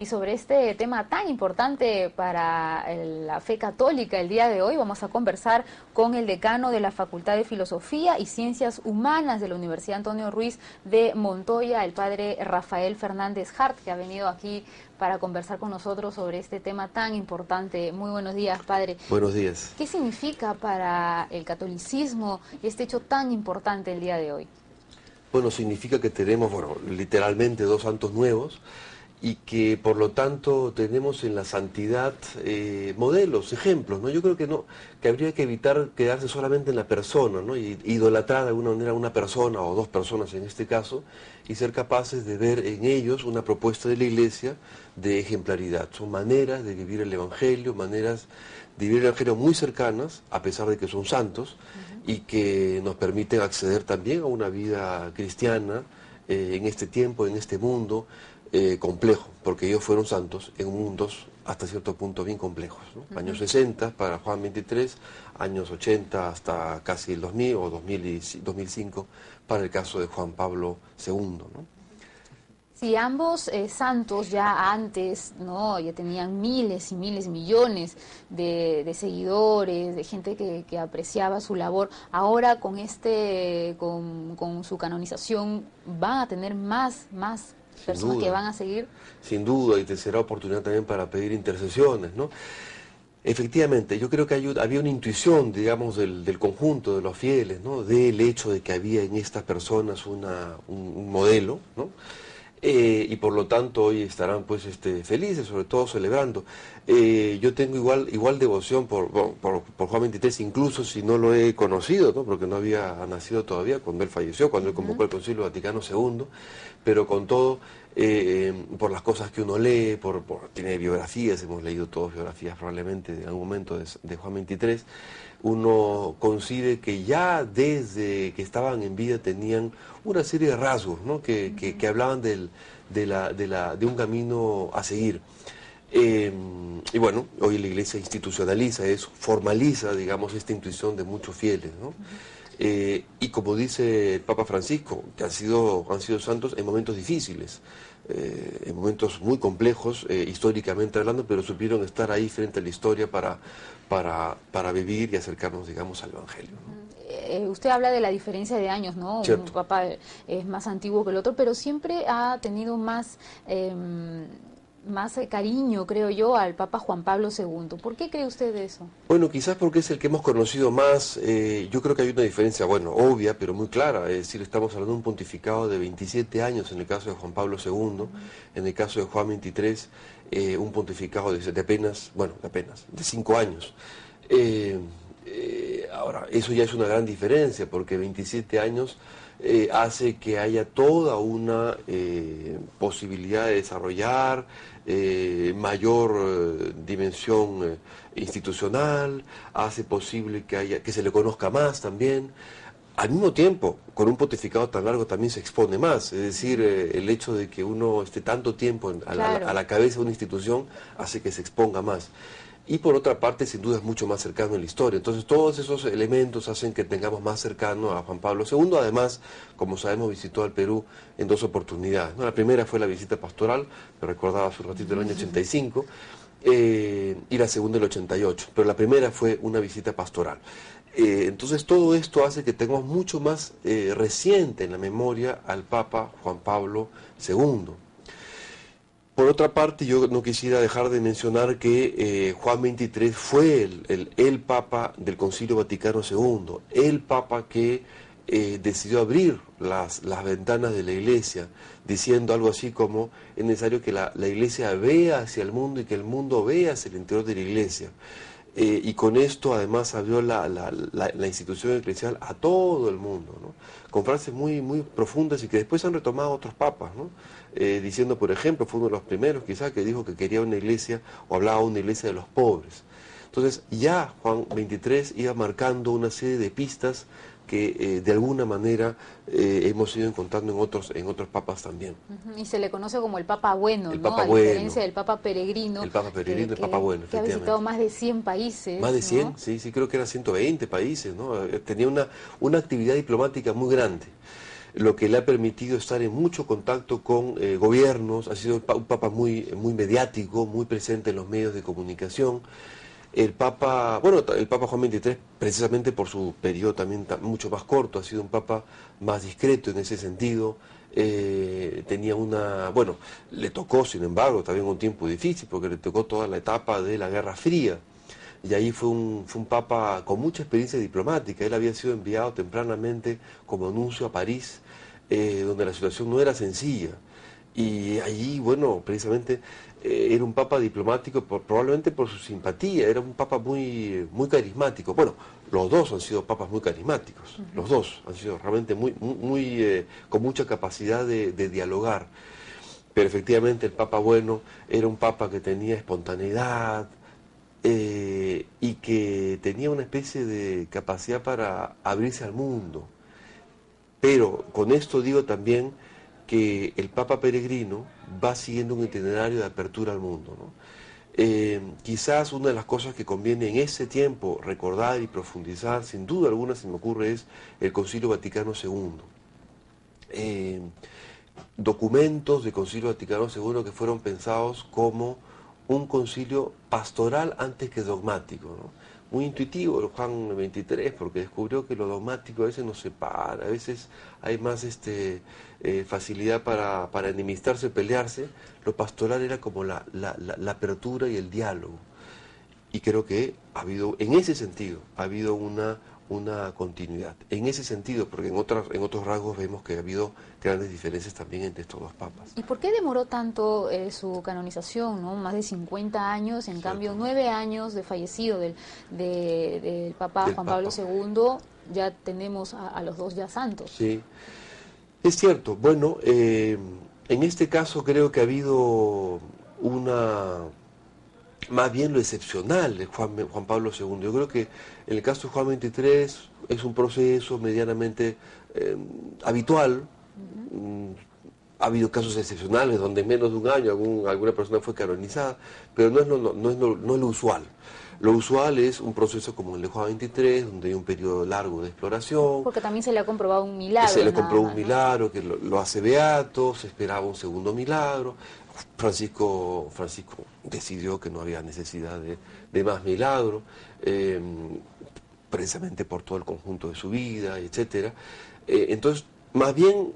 Y sobre este tema tan importante para la fe católica el día de hoy vamos a conversar con el decano de la Facultad de Filosofía y Ciencias Humanas de la Universidad Antonio Ruiz de Montoya, el padre Rafael Fernández Hart, que ha venido aquí para conversar con nosotros sobre este tema tan importante. Muy buenos días, padre. Buenos días. ¿Qué significa para el catolicismo este hecho tan importante el día de hoy? Bueno, significa que tenemos, literalmente dos santos nuevos y que por lo tanto tenemos en la santidad modelos, ejemplos, ¿no? Yo creo que no, que habría que evitar quedarse solamente en la persona, ¿no? Y idolatrar de alguna manera a una persona o dos personas en este caso y ser capaces de ver en ellos una propuesta de la Iglesia de ejemplaridad. Son maneras de vivir el Evangelio, maneras de vivir el Evangelio muy cercanas, a pesar de que son santos, y que nos permiten acceder también a una vida cristiana en este tiempo, en este mundo complejo, porque ellos fueron santos en mundos hasta cierto punto bien complejos, ¿no? Años 60 para Juan 23, años 80 hasta casi el 2000 o 2005 para el caso de Juan Pablo II, ¿no? Si ambos santos ya antes, ¿no?, ya tenían miles y miles, millones de seguidores, de gente que apreciaba su labor, ahora con con su canonización van a tener más personas que van a seguir. Sin duda, y te será oportunidad también para pedir intercesiones, ¿no? Efectivamente, yo creo que había una intuición, digamos, del conjunto de los fieles, ¿no?, del hecho de que había en estas personas un modelo, ¿no? Y por lo tanto hoy estarán pues felices, sobre todo celebrando. Yo tengo igual devoción por Juan 23, incluso si no lo he conocido, ¿no?, porque no había nacido todavía cuando él falleció, cuando él convocó el Concilio Vaticano II, pero con todo, por las cosas que uno lee, tiene biografías, hemos leído todos biografías probablemente en algún momento de Juan 23, uno concibe que ya desde que estaban en vida tenían una serie de rasgos, ¿no?, que hablaban de un camino a seguir. Y bueno, hoy la Iglesia institucionaliza eso, formaliza, digamos, esta intuición de muchos fieles, ¿no? Y como dice el Papa Francisco, que han sido santos en momentos difíciles, en momentos muy complejos, históricamente hablando, pero supieron estar ahí frente a la historia para vivir y acercarnos, digamos, al Evangelio, ¿no? Usted habla de la diferencia de años, ¿no? Cierto. Un papa es más antiguo que el otro, pero siempre ha tenido más cariño, creo yo, al Papa Juan Pablo II. ¿Por qué cree usted eso? Bueno, quizás porque es el que hemos conocido más. Yo creo que hay una diferencia, bueno, obvia, pero muy clara. Es decir, estamos hablando de un pontificado de 27 años en el caso de Juan Pablo II, en el caso de Juan 23, un pontificado de apenas 5 años. Ahora, eso ya es una gran diferencia, porque 27 años hace que haya toda una posibilidad de desarrollar mayor dimensión institucional, hace posible que se le conozca más también. Al mismo tiempo, con un pontificado tan largo también se expone más, es decir, el hecho de que uno esté tanto tiempo a la cabeza de una institución hace que se exponga más. Y por otra parte, sin duda es mucho más cercano en la historia. Entonces todos esos elementos hacen que tengamos más cercano a Juan Pablo II. Además, como sabemos, visitó al Perú en 2 oportunidades, ¿no? La primera fue la visita pastoral, me recordaba hace un ratito, el año 85, y la segunda el 88, pero la primera fue una visita pastoral. Entonces todo esto hace que tengamos mucho más reciente en la memoria al Papa Juan Pablo II. Por otra parte, yo no quisiera dejar de mencionar que Juan XXIII fue el Papa del Concilio Vaticano II, el Papa que decidió abrir las ventanas de la Iglesia, diciendo algo así como: es necesario que la Iglesia vea hacia el mundo y que el mundo vea hacia el interior de la Iglesia. Y con esto además abrió la institución eclesial a todo el mundo, ¿no?, con frases muy profundas y que después han retomado otros papas, ¿no? Diciendo, por ejemplo, fue uno de los primeros quizás que dijo que quería una iglesia, o hablaba de una iglesia de los pobres. Entonces ya Juan XXIII iba marcando una serie de pistas que de alguna manera hemos ido encontrando en otros papas también. Y se le conoce como el Papa Bueno, el ¿no? Papa A bueno. diferencia del Papa Peregrino. El Papa Peregrino, el Papa Bueno, que ha visitado más de 100 países. Más de 100, ¿no? sí, creo que eran 120 países, ¿no? Tenía una actividad diplomática muy grande. lo que le ha permitido estar en mucho contacto con gobiernos. Ha sido un papa muy mediático, muy presente en los medios de comunicación. El Papa, bueno, el Papa Juan XXIII, precisamente por su periodo también mucho más corto, ha sido un Papa más discreto en ese sentido. Tenía bueno, le tocó, sin embargo, también un tiempo difícil, porque le tocó toda la etapa de la Guerra Fría. Y ahí fue un papa con mucha experiencia diplomática. Él había sido enviado tempranamente como nuncio a París, donde la situación no era sencilla. Y allí, bueno, precisamente era un papa diplomático probablemente por su simpatía, era un papa muy carismático. Bueno, los dos han sido papas muy carismáticos, los dos han sido realmente con mucha capacidad de dialogar. Pero efectivamente el papa bueno era un papa que tenía espontaneidad, y que tenía una especie de capacidad para abrirse al mundo. Pero con esto digo también que el Papa peregrino va siguiendo un itinerario de apertura al mundo, ¿no? Quizás una de las cosas que conviene en ese tiempo recordar y profundizar, sin duda alguna se me ocurre, es el Concilio Vaticano II. Documentos del Concilio Vaticano II que fueron pensados como un concilio pastoral antes que dogmático, ¿no? Muy intuitivo el Juan XXIII, porque descubrió que lo dogmático a veces nos separa, a veces hay más facilidad para enemistarse, pelearse. Lo pastoral era como la apertura y el diálogo. Y creo que en ese sentido, ha habido una continuidad. En ese sentido, porque en otros rasgos vemos que ha habido grandes diferencias también entre estos dos papas. ¿Y por qué demoró tanto su canonización, ¿no? Más de 50 años, en cambio 9 años de fallecido del Papa Juan Pablo II, ya tenemos a los dos ya santos? Sí, es cierto. Bueno, en este caso creo que ha habido más bien lo excepcional de Juan Pablo II. Yo creo que en el caso de Juan XXIII es un proceso medianamente habitual. Ha habido casos excepcionales donde en menos de un año alguna persona fue canonizada, pero no es lo usual. Lo usual es un proceso como el de Juan XXIII, donde hay un periodo largo de exploración. Porque también se le ha comprobado un milagro. Se le comprobó un milagro, que lo hace beato, se esperaba un segundo milagro. Francisco decidió que no había necesidad de más milagro, precisamente por todo el conjunto de su vida, etcétera. Entonces, más bien,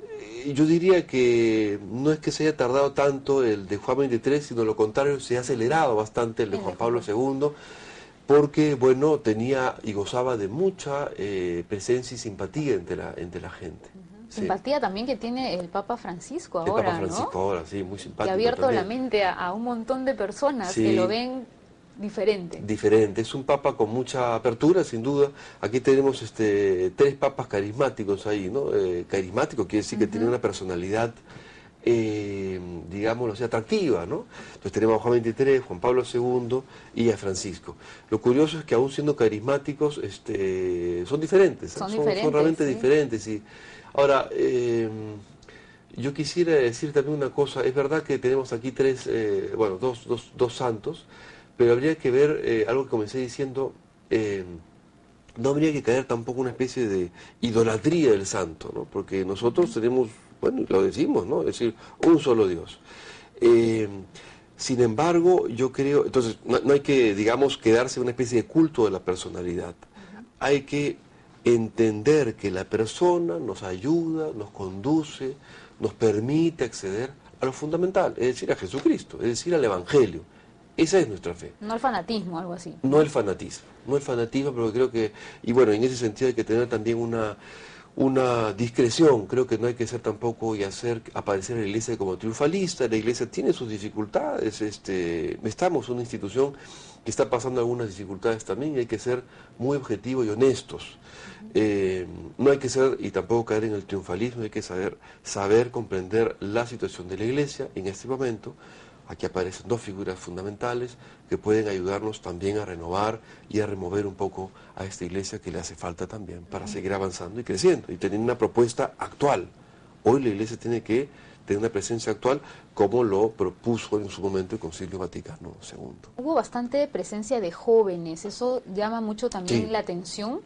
yo diría que no es que se haya tardado tanto el de Juan XXIII, sino lo contrario, se ha acelerado bastante el de Juan Pablo II, porque, bueno, tenía y gozaba de mucha presencia y simpatía entre la gente. Simpatía también que tiene el Papa Francisco ahora, ¿no? El Papa Francisco ahora, sí, muy simpático. Que ha abierto también la mente a un montón de personas que lo ven diferente. Diferente, es un Papa con mucha apertura, sin duda. Aquí tenemos 3 papas carismáticos ahí, ¿no? Carismático quiere decir que tiene una personalidad, digámoslo así, atractiva, ¿no? Entonces tenemos a Juan XXIII, Juan Pablo II y a Francisco. Lo curioso es que aún siendo carismáticos, son diferentes, son realmente diferentes. Y ahora, yo quisiera decir también una cosa. Es verdad que tenemos aquí dos santos, pero habría que ver algo que comencé diciendo. No habría que caer tampoco una especie de idolatría del santo, ¿no? Porque nosotros tenemos, bueno, lo decimos, ¿no? Es decir, un solo Dios. Sin embargo, yo creo, entonces, no hay que, digamos, quedarse en una especie de culto de la personalidad. Hay que entender que la persona nos ayuda, nos conduce, nos permite acceder a lo fundamental, es decir, a Jesucristo, es decir, al Evangelio. Esa es nuestra fe. No el fanatismo, algo así. No el fanatismo, pero creo que, y bueno, en ese sentido hay que tener también una discreción. Creo que no hay que ser tampoco y hacer aparecer a la Iglesia como triunfalista. La Iglesia tiene sus dificultades, estamos una institución que está pasando algunas dificultades también, y hay que ser muy objetivos y honestos. No hay que ser y tampoco caer en el triunfalismo, hay que saber comprender la situación de la Iglesia en este momento. Aquí aparecen 2 figuras fundamentales que pueden ayudarnos también a renovar y a remover un poco a esta Iglesia que le hace falta también para seguir avanzando y creciendo y tener una propuesta actual. Hoy la Iglesia tiene que tener una presencia actual como lo propuso en su momento el Concilio Vaticano II. Hubo bastante presencia de jóvenes, ¿eso llama mucho también la atención?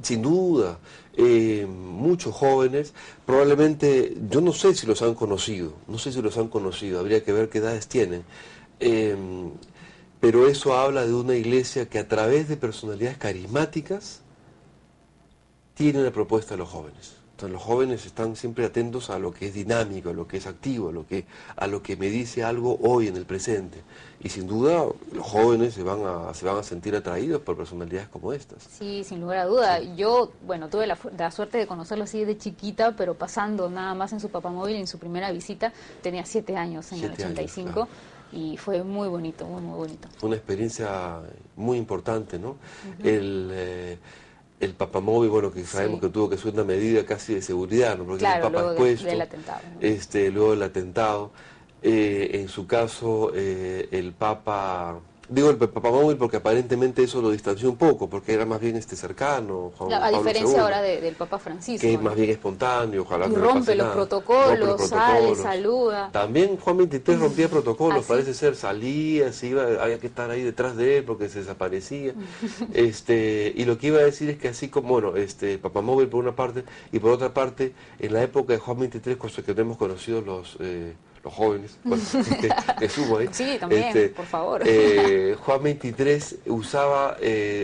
Sin duda, muchos jóvenes, probablemente, yo no sé si los han conocido, no sé si los han conocido, habría que ver qué edades tienen, pero eso habla de una iglesia que a través de personalidades carismáticas tiene una propuesta a los jóvenes. Entonces los jóvenes están siempre atentos a lo que es dinámico, a lo que es activo, a lo que me dice algo hoy en el presente. Y sin duda los jóvenes se van a sentir atraídos por personalidades como estas. Sí, sin lugar a duda. Sí. Yo, bueno, tuve la suerte de conocerlo así de chiquita, pero pasando nada más en su papamóvil, en su primera visita, tenía 7 años en el 85. Claro. Y fue muy bonito, muy, muy bonito. Fue una experiencia muy importante, ¿no? El papamóvil, bueno, que sabemos que tuvo que ser una medida casi de seguridad, ¿no? Porque claro, el Papa luego expuesto, del atentado, ¿no? Luego del atentado. En su caso, el Papa... Digo el papamóvil porque aparentemente eso lo distanció un poco, porque era más bien cercano. Juan Pablo diferencia II, ahora del Papa Francisco. Que es más bien espontáneo, ojalá y rompe los protocolos, sale, saluda. También Juan XXIII rompía protocolos, parece ser, salía, se iba, había que estar ahí detrás de él porque se desaparecía. Y lo que iba a decir es que así como, bueno, papamóvil por una parte, y por otra parte, en la época de Juan XXIII, cosa que no hemos conocido los jóvenes, bueno, que sumo ahí. Sí, también, por favor. Juan XXIII usaba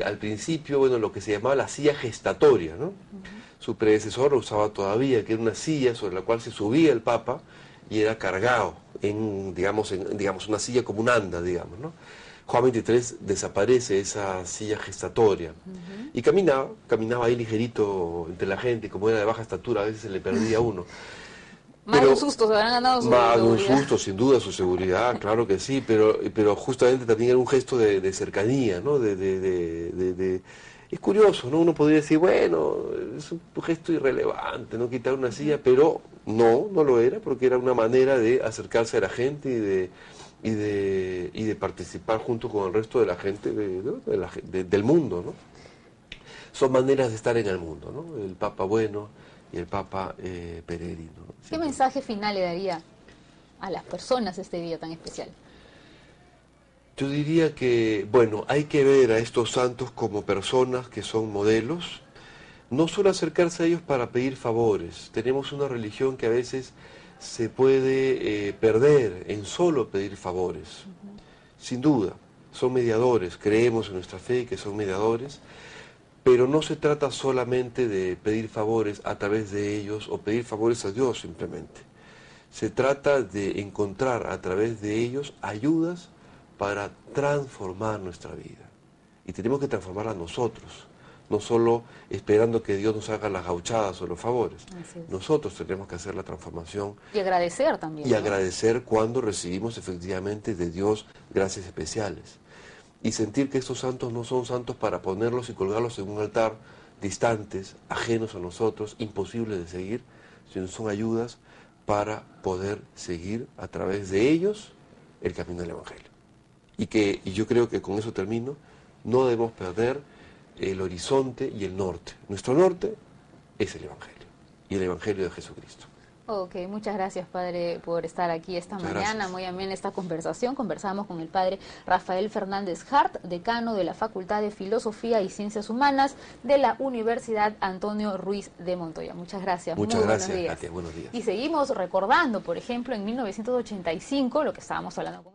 al principio, bueno, lo que se llamaba la silla gestatoria, ¿no? Su predecesor lo usaba todavía, que era una silla sobre la cual se subía el Papa y era cargado en digamos, una silla como un anda, digamos, ¿no? Juan XXIII desaparece esa silla gestatoria y caminaba ahí ligerito entre la gente, como era de baja estatura, a veces se le perdía uno. Más de un susto, se habrán ganado su seguridad. Más de un susto, sin duda, su seguridad, claro que sí, pero justamente también era un gesto de cercanía, ¿no? Es curioso, ¿no? Uno podría decir, bueno, es un gesto irrelevante, ¿no? Quitar una silla, pero no lo era, porque era una manera de acercarse a la gente y de participar junto con el resto de la gente del mundo, ¿no? Son maneras de estar en el mundo, ¿no? El Papa bueno y el Papa peregrino. ¿Qué mensaje final le daría a las personas este día tan especial? Yo diría que, bueno, hay que ver a estos santos como personas que son modelos, no solo acercarse a ellos para pedir favores. Tenemos una religión que a veces se puede perder en solo pedir favores. Sin duda, son mediadores, creemos en nuestra fe que son mediadores, pero no se trata solamente de pedir favores a través de ellos o pedir favores a Dios simplemente. Se trata de encontrar a través de ellos ayudas para transformar nuestra vida. Y tenemos que transformarla nosotros, no solo esperando que Dios nos haga las gauchadas o los favores. Nosotros tenemos que hacer la transformación. Y agradecer también. Y ¿no? Agradecer cuando recibimos efectivamente de Dios gracias especiales. Y sentir que estos santos no son santos para ponerlos y colgarlos en un altar distantes, ajenos a nosotros, imposibles de seguir, sino son ayudas para poder seguir a través de ellos el camino del Evangelio. Y yo creo que con eso termino, no debemos perder el horizonte y el norte. Nuestro norte es el Evangelio, y el Evangelio de Jesucristo. Ok, muchas gracias, padre, por estar aquí esta mañana. Gracias. Muy amena esta conversación. Conversamos con el padre Rafael Fernández Hart, decano de la Facultad de Filosofía y Ciencias Humanas de la Universidad Antonio Ruiz de Montoya. Muchas gracias. Muchas gracias, Katia. Buenos días. Y seguimos recordando, por ejemplo, en 1985, lo que estábamos hablando con